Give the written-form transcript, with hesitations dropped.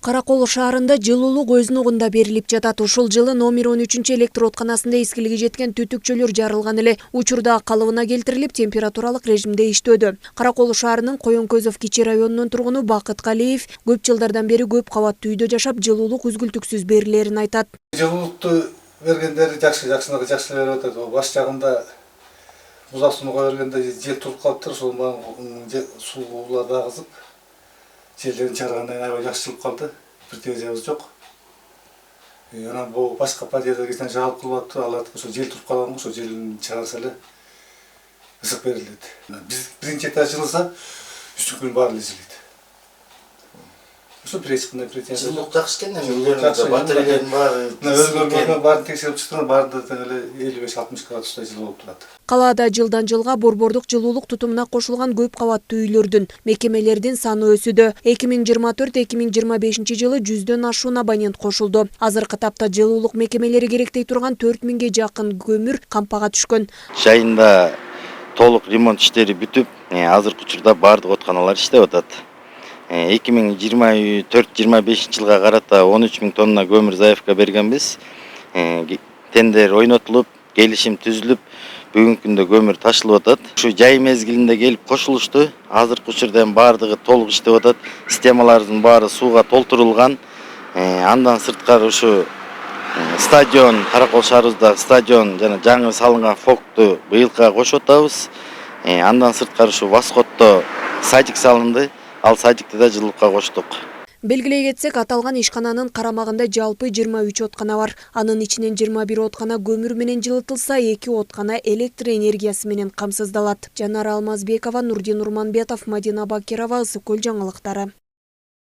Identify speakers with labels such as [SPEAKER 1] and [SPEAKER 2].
[SPEAKER 1] Каракол шаарында жылуулук өзүнүн угунда берилип жатат. Ушул жылы номер 13 электр отканасында эскилиги жеткен түтүкчөлөр жарылган эле. Учурда калыбына келтирилип, температуралык режимде иштөөдө. Каракол шаарынын Коен-Көзөв кичи районунун тургуну Бакыт Калиев көп жылдардан бери көп кабаттуу үйдө жашап, жылуулук үзгүлтүксүз берилерин айтат.
[SPEAKER 2] Жылуулукту бергендери жакшы берип атат. Баш жагында музак сунууга бергенде жел туруп калыптыр, ошол суулар да кызып, желдерин чыгаргандан кийин аябай жакшы жылып калды. Бир терезебиз жок. Анан бул башка подъездерге жабылып калып атты. Алар ошо жел туруп калган, ошо желин чыгарса эле ысык берилет. Биз биринчи этаж жылыса, үчүнкү күн баары эле жылыйт. Ошо претензия.
[SPEAKER 3] Жылуулук жакшы экен, үйлөрүңүздө батареялардын баары
[SPEAKER 2] өзгөрмөгөн, баарын текшерип чыктым, баарында тең эле 55-60 градустай жылуу болуп турат.
[SPEAKER 1] Калаада жылдан жылга борбордук жылуулук тутумуна кошулган көп кабаттуу үйлөрдүн, мекемелердин саны өсүүдө. 2024-2025 жылы 100дөн ашуун абонент кошулду. Азыркы тапта жылуулук мекемелери керектей турган 4000ге жакын көмүр кампага түшкөн.
[SPEAKER 3] Жайында толук ремонт иштери бүтүп, азыркы учурда баардык отканалар иштеп атат. 2024-25 жылга карата 13 000 тонна көмүр заявка бергенбиз. Тендер ойнотулуп, келишим түзүлүп, бүгүнкү күндө көмүр ташылып атат. Ушу жай мезгилинде келип кошулушту. Азыркы учурда баардыгы толук иштеп атат. Системалардын баары сууга толтурулган. Андан сырткары ушу стадион, Каракол шаарыбыздагы стадион жана жаңы салынган фокту быйылкыга кошуп атабыз. Андан сырткары ушу Восходто садик салынды. Ал садикти да жылуулукка коштук.
[SPEAKER 1] Белгилей кетсек, аталган ишкананын карамагында жалпы 23 откана бар. Анын ичинен 21 откана көмүр менен жылытылса, 2 откана электр энергиясы менен камсыздалат. Жанара Алмазбекова, Нурдин Урманбетов, Мадина Бакирова, Ысык Көл жаңылыктары.